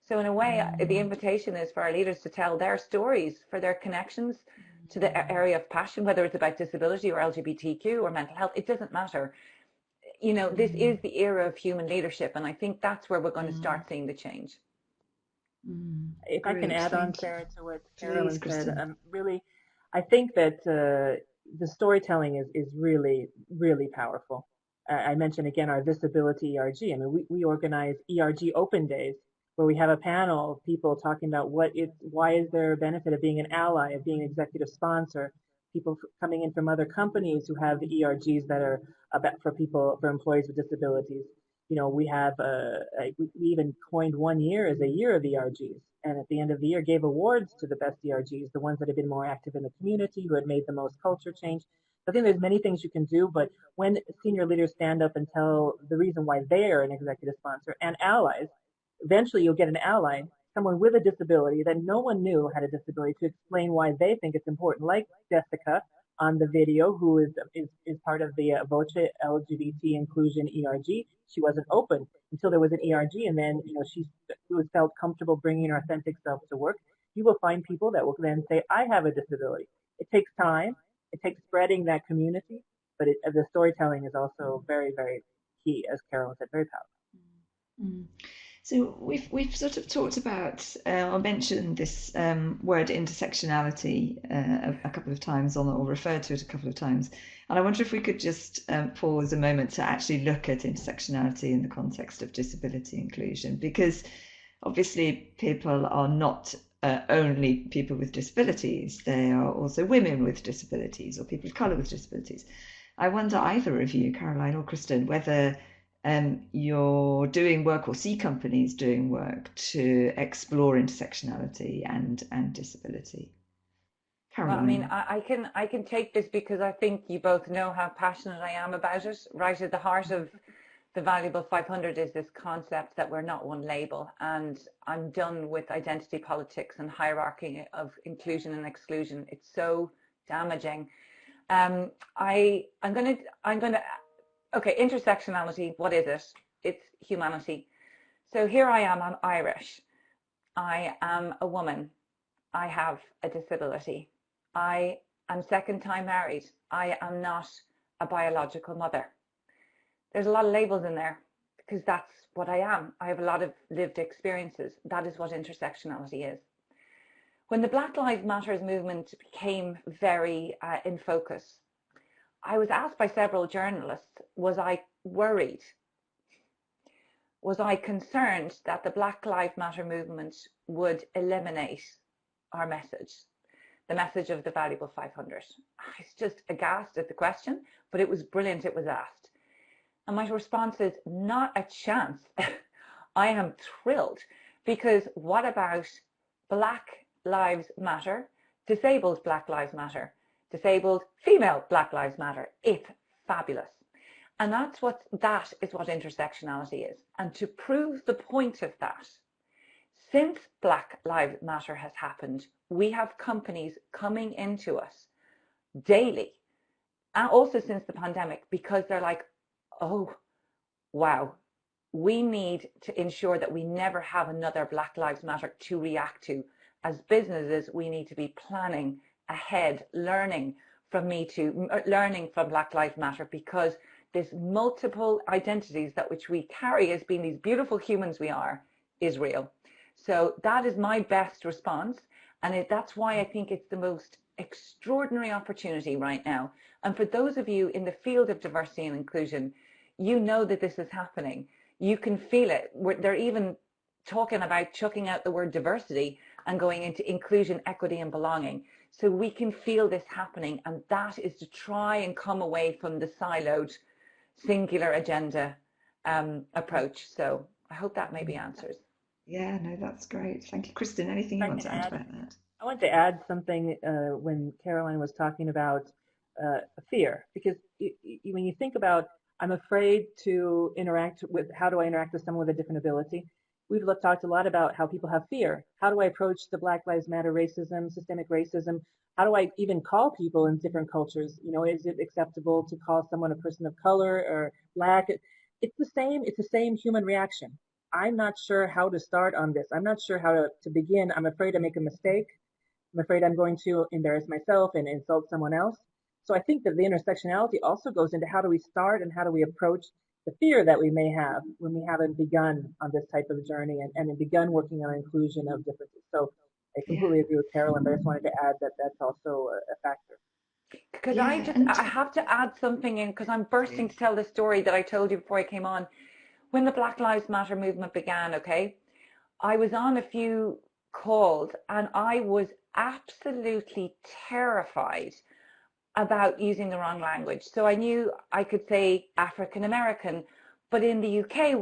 So in a way, the invitation is for our leaders to tell their stories, for their connections to the area of passion, whether it's about disability or LGBTQ or mental health, it doesn't matter. You know, this is the era of human leadership, and I think that's where we're going to start seeing the change. If I can add on, Sarah, to what Carolyn said, really, I think that the storytelling is really, really powerful. I mentioned again our Disability ERG. I mean, we organize ERG open days where we have a panel of people talking about why is there a benefit of being an ally, of being an executive sponsor, people coming in from other companies who have ERGs that are about for employees with disabilities. You know, we have, we even coined one year as a year of ERGs, and at the end of the year gave awards to the best ERGs, the ones that have been more active in the community, who had made the most culture change. I think there's many things you can do, but when senior leaders stand up and tell the reason why they are an executive sponsor and allies, eventually you'll get an ally, someone with a disability that no one knew had a disability, to explain why they think it's important, like Jessica on the video, who is part of the Voce LGBT Inclusion ERG. She wasn't open until there was an ERG, and then she felt comfortable bringing her authentic self to work. You will find people that will then say, I have a disability. It takes time. It takes spreading that community, but the storytelling is also very, very key, as Carolyn said, very powerful. So we've sort of talked about or mentioned this word intersectionality a couple of times, or referred to it a couple of times, and I wonder if we could just pause a moment to actually look at intersectionality in the context of disability inclusion, because obviously people are not only people with disabilities, they are also women with disabilities or people of colour with disabilities. I wonder, either of you, Caroline or Kristen, whether you're doing work or see companies doing work to explore intersectionality and disability. Caroline. Well, I mean, I can take this because I think you both know how passionate I am about it. Right at the heart of the Valuable 500 is this concept that we're not one label, and I'm done with identity politics and hierarchy of inclusion and exclusion. It's so damaging. I'm gonna. Okay, intersectionality, what is it? It's humanity. So here I am, I'm Irish. I am a woman. I have a disability. I am second time married. I am not a biological mother. There's a lot of labels in there because that's what I am. I have a lot of lived experiences. That is what intersectionality is. When the Black Lives Matter movement became very in focus, I was asked by several journalists, was I worried? Was I concerned that the Black Lives Matter movement would eliminate our message, the message of the Valuable 500? I was just aghast at the question, but it was brilliant it was asked. And my response is, not a chance. I am thrilled, because what about Black Lives Matter, disabled Black Lives Matter, disabled female Black Lives Matter? It's fabulous. And that is what intersectionality is. And to prove the point of that, since Black Lives Matter has happened, we have companies coming into us daily, and also since the pandemic, because they're like, oh, wow, we need to ensure that we never have another Black Lives Matter to react to. As businesses, we need to be planning ahead, learning from Black Lives Matter, because this multiple identities that which we carry as being these beautiful humans we are is real. So that is my best response, and that's why I think it's the most extraordinary opportunity right now. And for those of you in the field of diversity and inclusion, you know that this is happening. You can feel it. They're even talking about chucking out the word diversity and going into inclusion, equity, and belonging. So we can feel this happening, and that is to try and come away from the siloed, singular agenda approach. So I hope that maybe answers. Yeah, no, that's great. Thank you. Kristen, anything you want to add about that? I want to add something when Caroline was talking about fear, because when you think about, I'm afraid to interact with, how do I interact with someone with a different ability? We've talked a lot about how people have fear. How do I approach the Black Lives Matter racism, systemic racism? How do I even call people in different cultures? You know, is it acceptable to call someone a person of color or Black? It's the same human reaction. I'm not sure how to start on this. I'm not sure how to begin. I'm afraid to make a mistake. I'm afraid I'm going to embarrass myself and insult someone else. So I think that the intersectionality also goes into how do we start and how do we approach the fear that we may have when we haven't begun on this type of journey and begun working on inclusion of differences. So I completely agree with Carolyn, but I just wanted to add that that's also a factor. Because I have to add something in, because I'm bursting to tell the story that I told you before I came on. When the Black Lives Matter movement began, okay, I was on a few calls and I was absolutely terrified about using the wrong language. So I knew I could say African American, but in the UK,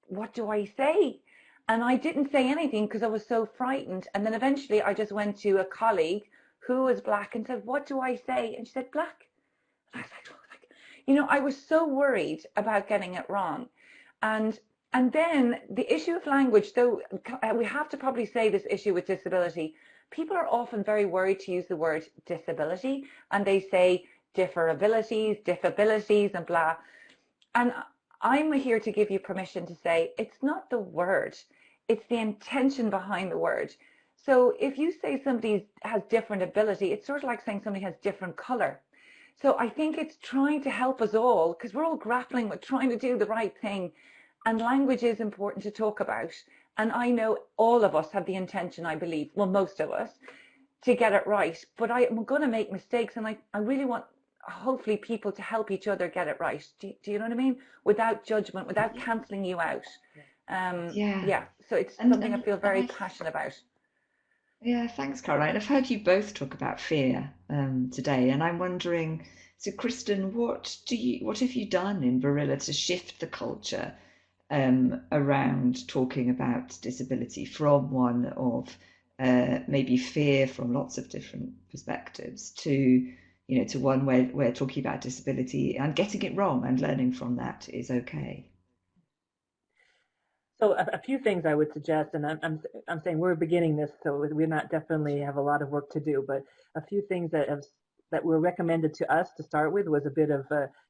what do I say? And I didn't say anything because I was so frightened. And then eventually I just went to a colleague who was Black and said, what do I say? And she said, Black. And I was like, you know, I was so worried about getting it wrong. And then the issue of language, though we have to probably say this issue with disability, people are often very worried to use the word disability, and they say diffabilities, and blah. And I'm here to give you permission to say it's not the word, it's the intention behind the word. So if you say somebody has different ability, it's sort of like saying somebody has different color. So I think it's trying to help us all, because we're all grappling with trying to do the right thing, and language is important to talk about. And I know all of us have the intention, I believe, well, most of us, to get it right. But I'm going to make mistakes, and I really want, hopefully, people to help each other get it right. Do you know what I mean? Without judgment, without cancelling you out. Yeah. So it's something I feel very passionate about. Yeah, thanks, Caroline. I've heard you both talk about fear today, and I'm wondering, so Kristen, what have you done in Barilla to shift the culture around talking about disability from one of maybe fear from lots of different perspectives to one where we're talking about disability and getting it wrong and learning from that is okay? So a few things I would suggest, and I'm saying we're beginning this, so we're not definitely have a lot of work to do, but a few things that were recommended to us to start with was a bit of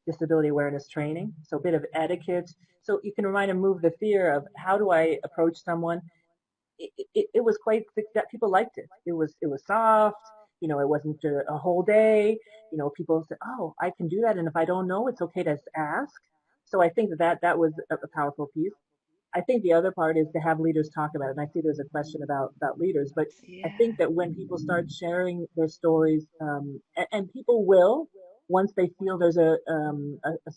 disability awareness training, so a bit of etiquette. So you can remind and move the fear of how do I approach someone. It was quite, that people liked it. It was soft, you know, it wasn't a whole day. You know, people said, oh, I can do that, and if I don't know, it's okay to ask. So I think that was a powerful piece. I think the other part is to have leaders talk about it. And I see there's a question about leaders, but I think that when people start sharing their stories, and people will, once they feel there's a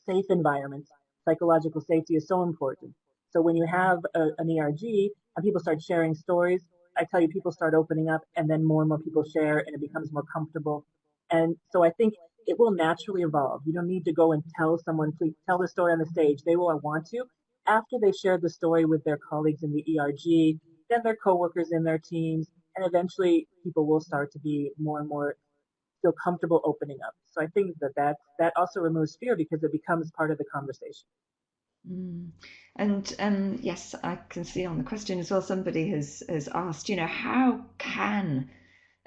safe environment, psychological safety is so important. So when you have an ERG and people start sharing stories, I tell you, people start opening up, and then more and more people share, and it becomes more comfortable. And so I think it will naturally evolve. You don't need to go and tell someone, please tell the story on the stage. They will want to. After they share the story with their colleagues in the ERG, then their coworkers in their teams, and eventually people will start to be more and more feel comfortable opening up. So I think that also removes fear because it becomes part of the conversation. And yes, I can see on the question as well, somebody has asked, how can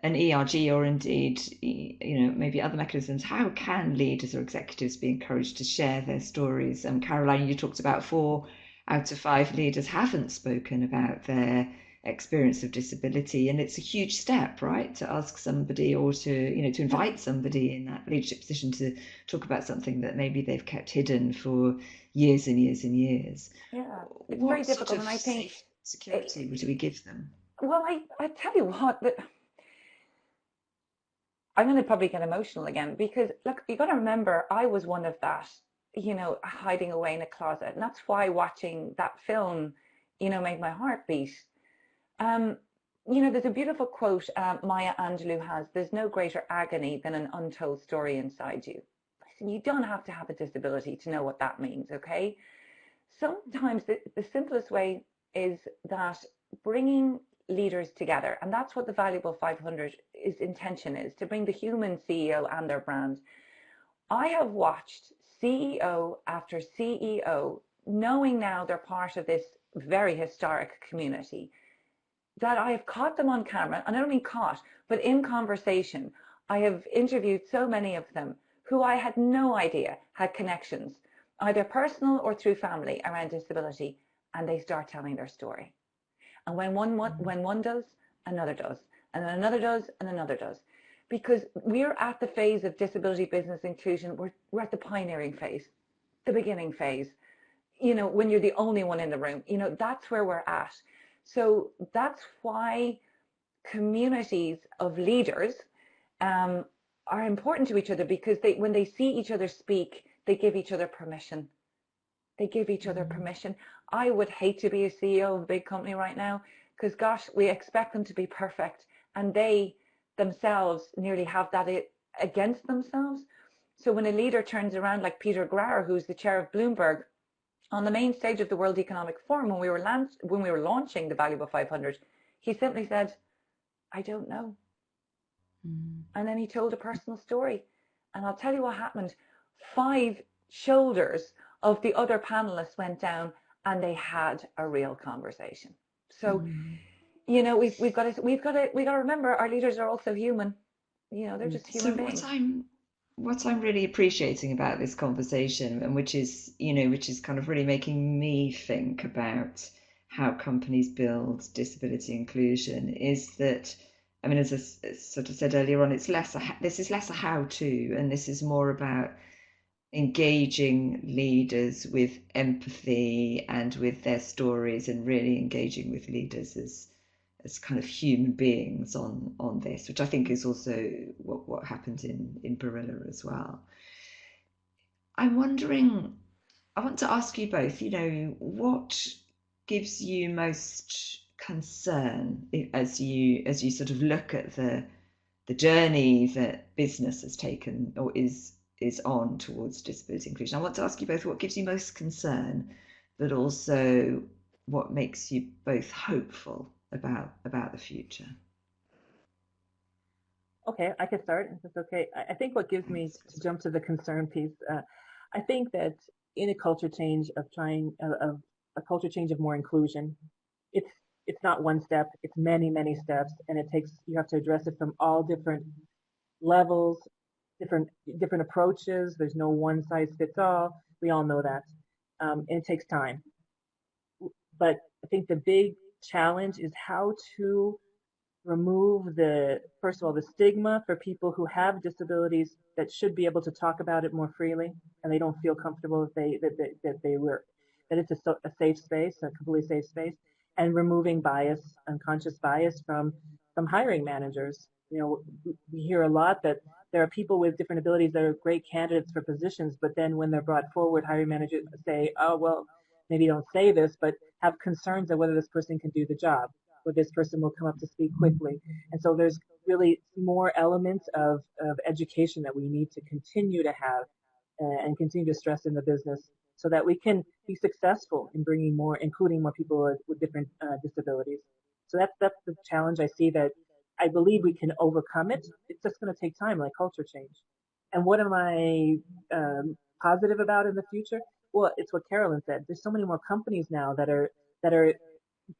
an ERG or indeed, maybe other mechanisms, how can leaders or executives be encouraged to share their stories? Caroline, you talked about 4 out of 5 leaders haven't spoken about their experience of disability, and it's a huge step, right, to ask somebody or to invite somebody in that leadership position to talk about something that maybe they've kept hidden for years and years and years. Yeah, it's very difficult, and I think security do we give them? Well, I tell you what, I'm going to probably get emotional again, because look, you got to remember, I was one of that, hiding away in a closet. And that's why watching that film, made my heart beat. There's a beautiful quote Maya Angelou has: there's no greater agony than an untold story inside you. Listen, you don't have to have a disability to know what that means, okay? Sometimes the simplest way is that bringing leaders together, and that's what the Valuable 500 intention is, to bring the human CEO and their brand. I have watched CEO after CEO, knowing now they're part of this very historic community, that I have caught them on camera, and I don't mean caught, but in conversation. I have interviewed so many of them who I had no idea had connections, either personal or through family, around disability, and they start telling their story. And when one does, another does, and then another does, and another does. Because we're at the phase of disability business inclusion, we're at the pioneering phase, the beginning phase, when you're the only one in the room, that's where we're at. So that's why communities of leaders are important to each other, because when they see each other speak, they give each other permission. They give each other permission. I would hate to be a CEO of a big company right now, because gosh, we expect them to be perfect, and they themselves nearly have that against themselves. So when a leader turns around, like Peter Grauer, who's the chair of Bloomberg, on the main stage of the World Economic Forum, when we were launching the Valuable 500, he simply said, "I don't know." And then he told a personal story. And I'll tell you what happened. 5 shoulders of the other panelists went down, and they had a real conversation. So, we've got to remember, our leaders are also human. They're just human beings. What I'm really appreciating about this conversation, and which is kind of really making me think about how companies build disability inclusion, is that, I mean, as I sort of said earlier on, this is less a how-to, and this is more about engaging leaders with empathy and with their stories, and really engaging with leaders as kind of human beings on this, which I think is also what happened in Barilla as well. I'm wondering, I want to ask you both, what gives you most concern as you sort of look at the journey that business has taken or is on towards disability inclusion? I want to ask you both what gives you most concern, but also what makes you both hopeful about the future. Okay, I can start, if it's okay. I think what gives me, to jump to the concern piece, I think that in a culture change of a culture change of more inclusion, it's not one step, it's many, many steps, and you have to address it from all different levels, different approaches. There's no one size fits all. We all know that. And it takes time. But I think the big challenge is how to remove first of all, the stigma for people who have disabilities, that should be able to talk about it more freely, and they don't feel comfortable that it's a safe space, a completely safe space, and removing unconscious bias from hiring managers. We hear a lot that there are people with different abilities that are great candidates for positions, but then when they're brought forward, hiring managers say, "Oh, well, maybe don't say this," but have concerns of whether this person can do the job, or this person will come up to speak quickly. And so there's really more elements of education that we need to continue to have and continue to stress in the business, so that we can be successful in including more people with different disabilities. So that's the challenge I see, that I believe we can overcome it. It's just going to take time, like culture change. And what am I positive about in the future? Well, it's what Carolyn said. There's so many more companies now that are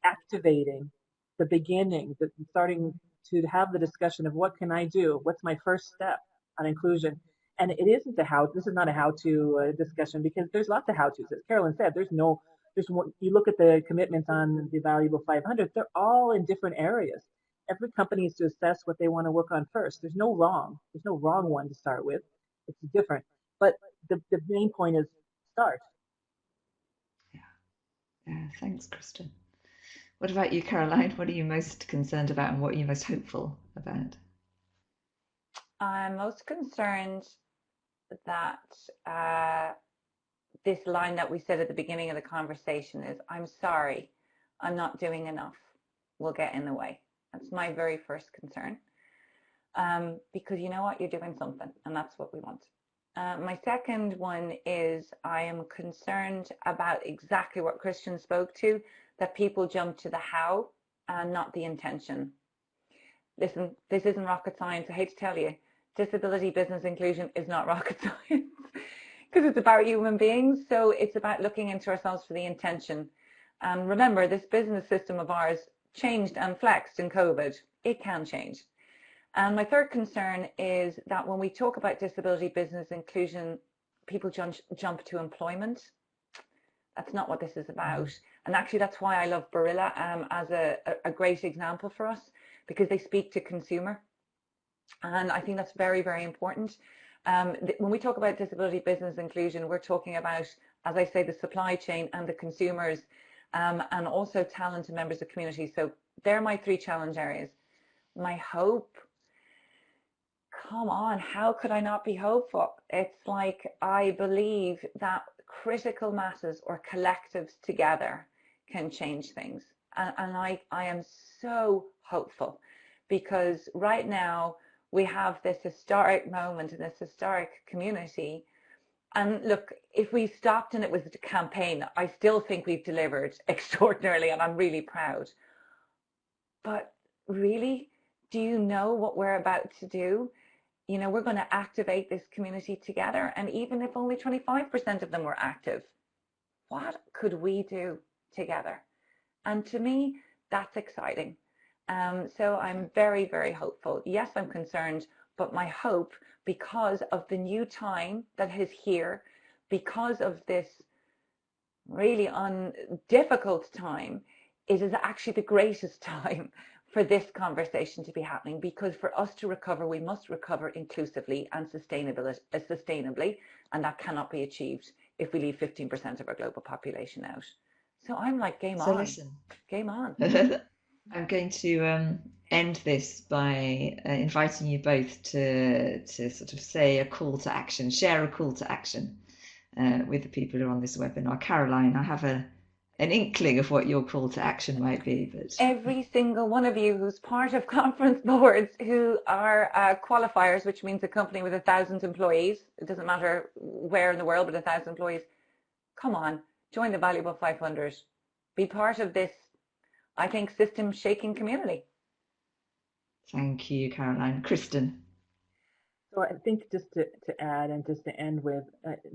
activating the beginning, starting to have the discussion of what can I do? What's my first step on inclusion? And it isn't this is not a how-to discussion, because there's lots of how-tos. As Carolyn said, you look at the commitments on the Valuable 500, they're all in different areas. Every company is to assess what they want to work on first. There's no wrong one to start with. It's different. But the main point is start. Yeah, thanks, Kristen. What about you, Caroline? What are you most concerned about, and what are you most hopeful about? I'm most concerned that this line that we said at the beginning of the conversation is, I'm sorry, I'm not doing enough, will get in the way. That's my very first concern. Because you know what, you're doing something, and that's what we want. My second one is I am concerned about exactly what Christian spoke to, that people jump to the how and not the intention. Listen, this isn't rocket science. I hate to tell you, disability business inclusion is not rocket science because it's about human beings. So it's about looking into ourselves for the intention. And remember, this business system of ours changed and flexed in COVID. It can change. And my third concern is that when we talk about disability business inclusion, people jump to employment. That's not what this is about. And actually, that's why I love Barilla as a great example for us, because they speak to consumer. And I think that's very, very important. When we talk about disability business inclusion, we're talking about, as I say, the supply chain and the consumers, and also talent and members of community. So they're my three challenge areas. My hope, come on, how could I not be hopeful? It's like I believe that critical masses or collectives together can change things. And I am so hopeful, because right now we have this historic moment in this historic community. And look, if we stopped and it was a campaign, I still think we've delivered extraordinarily, and I'm really proud. But really, do you know what we're about to do? You know, we're going to activate this community together. And even if only 25% of them were active, what could we do together? And to me, that's exciting. So I'm very, very hopeful. Yes, I'm concerned, but my hope, because of the new time that is here, because of this really difficult time, it is actually the greatest time for this conversation to be happening, because for us to recover, we must recover inclusively and sustainably, and that cannot be achieved if we leave 15% of our global population out. So I'm like, game on. Listen, game on. I'm going to end this by inviting you both to sort of say a call to action, share a call to action with the people who are on this webinar. Caroline, I have an inkling of what your call to action might be, but every single one of you who's part of conference boards who are qualifiers, which means a company with 1,000 employees, it doesn't matter where in the world, but 1,000 employees, come on, join the Valuable 500, be part of this, I think, system shaking community. Thank you, Caroline. Kristen. So I think just to add and just to end with,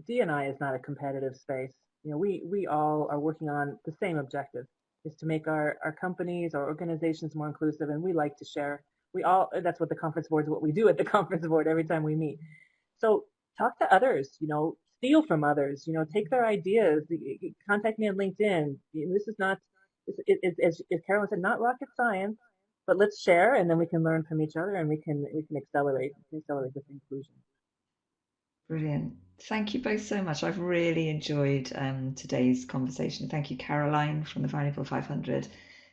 D&I is not a competitive space. You know, we all are working on the same objective, is to make our companies, our organizations more inclusive, and we like to share. That's what the conference board is, what we do at the conference board every time we meet. So talk to others, you know, steal from others, you know, take their ideas, contact me on LinkedIn. This is not, as Carolyn said, not rocket science, but let's share, and then we can learn from each other, and we can accelerate this inclusion. Brilliant. Thank you both so much. I've really enjoyed today's conversation. Thank you, Caroline from the Valuable 500.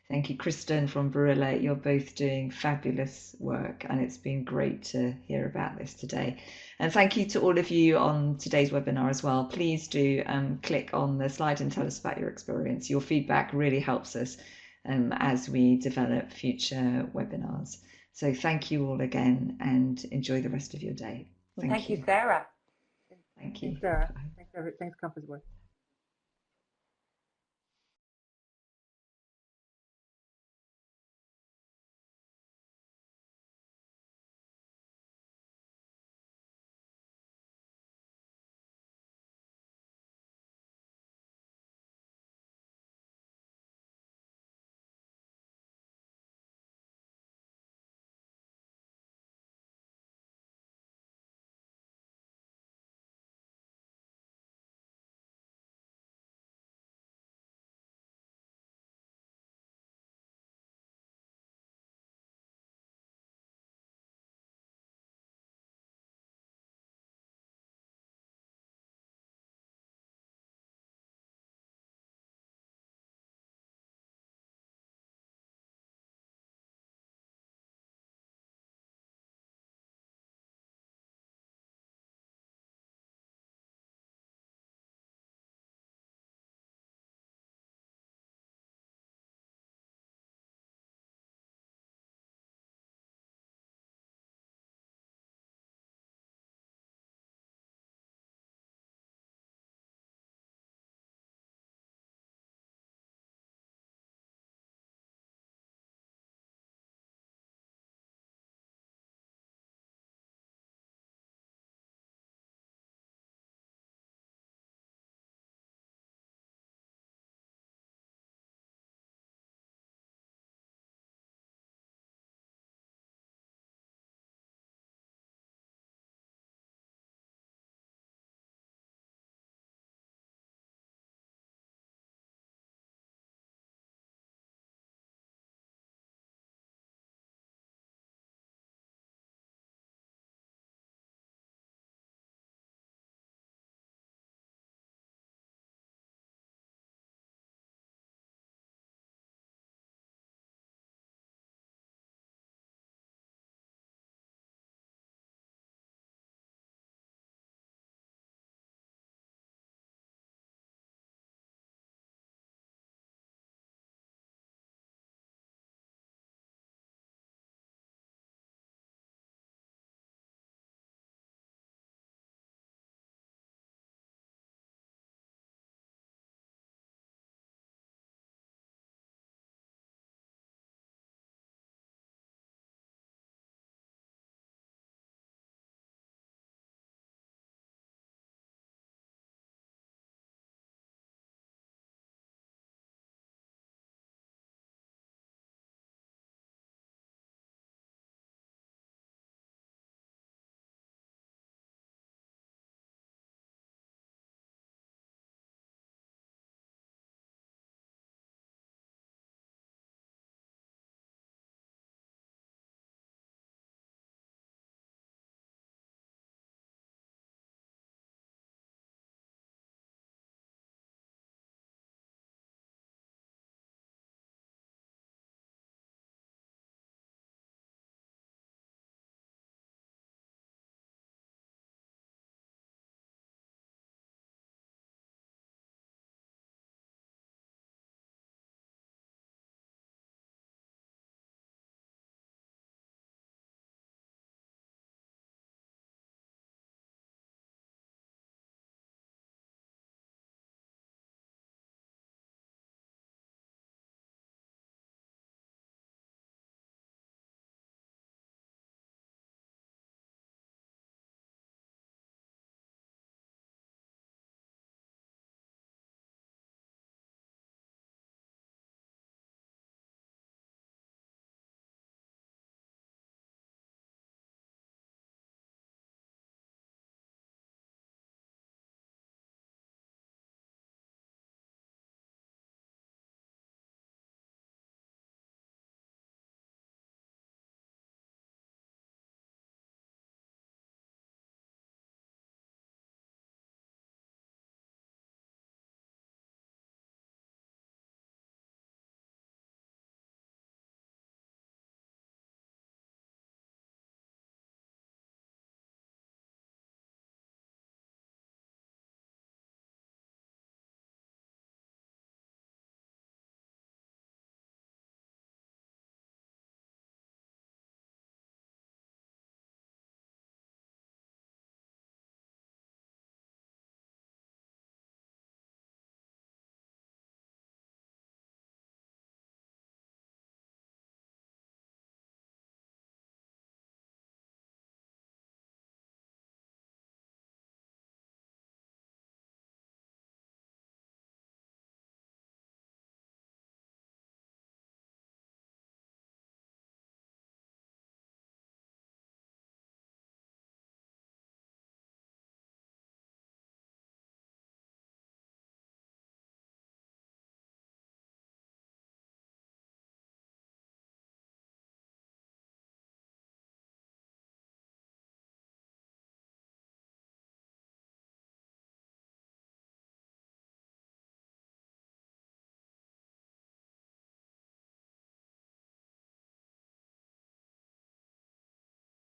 Thank you, Kristen from Barilla. You're both doing fabulous work, and it's been great to hear about this today. And thank you to all of you on today's webinar as well. Please do click on the slide and tell us about your experience. Your feedback really helps us as we develop future webinars. So thank you all again, and enjoy the rest of your day. Thank you, Sarah. Thank you. Thanks, Sarah. Thanks, Conference Board.